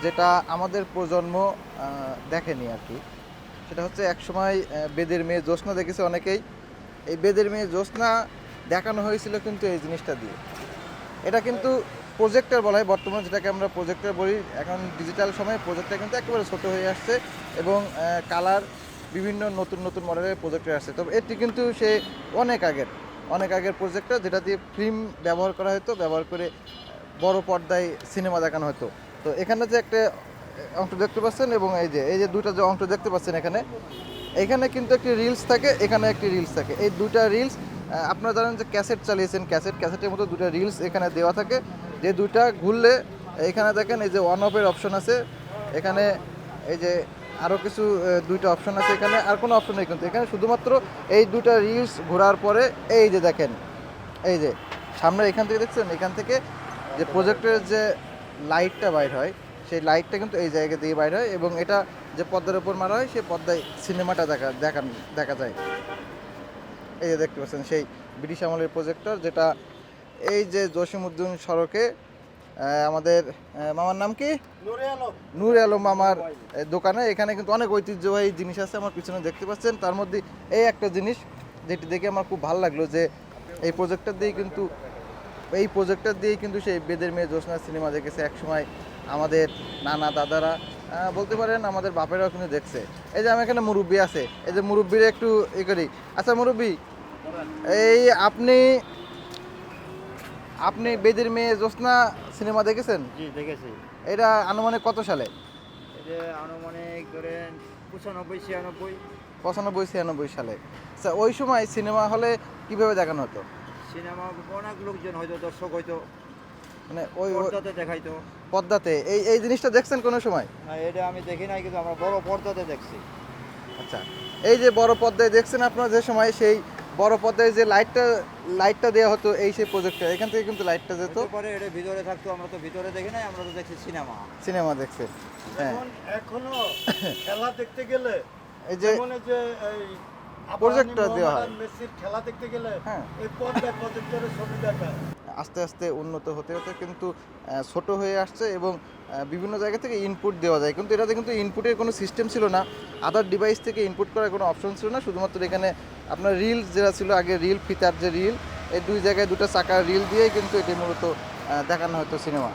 যেটা আমাদের প্রজন্ম দেখেনি আর কি। সেটা হচ্ছে একসময় বেদের মেয়ে জ্যোৎস্না দেখেছে অনেকেই। এই বেদের মেয়ে জ্যোৎস্না দেখানো হয়েছিল কিন্তু এই জিনিসটা দিয়ে। এটা কিন্তু প্রজেক্টর বলা হয় বর্তমানে, যেটাকে আমরা প্রজেক্টর বলি। এখন ডিজিটাল সময়ে প্রজেক্টর কিন্তু একেবারে ছোট হয়ে আসছে এবং কালার বিভিন্ন নতুন নতুন মডেলের প্রজেক্টর আসছে। তবে এটি কিন্তু সে অনেক আগের প্রজেক্টর, যেটা দিয়ে ফিল্ম ব্যবহার করা হতো, ব্যবহার করে বড় পর্দায় সিনেমা দেখানো হতো। তো এখানে যে একটা অংশ দেখতে পাচ্ছেন এবং এই যে দুইটা যে অংশ দেখতে পাচ্ছেন এখানে কিন্তু একটি রিলস থাকে, এখানে একটি রিলস থাকে। এই দুইটা রিলস আপনারা জানেন যে ক্যাসেট চালিয়েছেন, ক্যাসেটের মতো দুটো রিলস এখানে দেওয়া থাকে, যে দুইটা ঘুরলে এখানে দেখেন এই যে অন অফের অপশন আছে, এখানে এই যে আরও কিছু দুইটা অপশন আছে, এখানে আর কোনো অপশন নেই কিন্তু এখানে শুধুমাত্র এই দুইটা রিলস ঘোরার পরে এই যে দেখেন, এই যে সামনে এখান থেকে দেখছেন, এখান থেকে যে প্রজেক্টরের যে লাইটটা বাইর হয়, সেই লাইটটা কিন্তু এই জায়গা দিয়ে বাইর হয় এবং এটা যে পর্দার উপর মারা হয় সেই পর্দায় সিনেমাটা দেখা যায়। এই যে দেখতে পাচ্ছেন সেই ব্রিটিশ আমলের প্রজেক্টর, যেটা এই যে জসিমউদ্দিন সড়কে আমাদের মামার নাম কি, নূরে আলম মামার দোকানে। এখানে কিন্তু অনেক ঐতিহ্যবাহী জিনিস আছে আমার পিছনে দেখতে পাচ্ছেন। তার মধ্যে এই একটা জিনিস যেটি দেখে আমার খুব ভালো লাগলো, যে এই প্রজেক্টর দিয়েই কিন্তু সেই বেদের মেয়ে জ্যোৎস্না সিনেমা দেখেছে একসময় আমাদের নানা দাদারা, বলতে পারেন আমাদের বাপেরাও কিন্তু দেখছে। এই যে আমি এখানে মুরব্বি আছে, এই যে মুরব্বির একটু করি। আচ্ছা মুরব্বি, এই আপনি বেদের মেয়ে জ্যোৎস্না সিনেমা দেখেছেন? জি দেখেছি। এটা আনুমানিক কত সালে? এটা আনুমানিক ধরেন 95-96। 95-96 সালে। আচ্ছা, ওই সময় সিনেমা হলে কিভাবে দেখানো হতো? সিনেমা অনেক লোকজন হয়তো, দর্শক হয়তো, মানে ওই পর্দাতে দেখাইতো। পর্দাতে এই এই জিনিসটা দেখছেন কোনো সময়? না, এটা আমি দেখি নাই, কিন্তু আমরা বড় পর্দাতে দেখছি। আচ্ছা, এই যে বড় পর্দায় দেখছেন আপনারা, যে সময় সেই বড় পর্দায় যে লাইটটা দেওয়া হতো, এই সেই প্রজেক্টর, এখান থেকে কিন্তু লাইটটা যেত। পরে এটা ভিতরে থাকতো, আমরা তো ভিতরে দেখি নাই, আমরা তো দেখছি সিনেমা দেখছেন। হ্যাঁ, এখনো খেলা দেখতে গেলে এই যে এই প্রজেক্টর দেওয়া হয়, মেসির খেলা দেখতে গেলে হ্যাঁ, এই পর্দায় প্রজেক্টরে ছবি দেখায়। আস্তে আস্তে উন্নত হতে হতে কিন্তু ছোট হয়ে আসছে এবং বিভিন্ন জায়গা থেকে ইনপুট দেওয়া যায়, কিন্তু এটাতে কিন্তু ইনপুটের কোনো সিস্টেম ছিল না, আদার ডিভাইস থেকে ইনপুট করার কোনো অপশন ছিল না। শুধুমাত্র এখানে আপনার রিল যেটা ছিল আগে, রিল ফিতার যে রিল, এই দুই জায়গায় দুটো চাকার রিল দিয়েই কিন্তু এটি মূলত দেখানো হতো সিনেমা।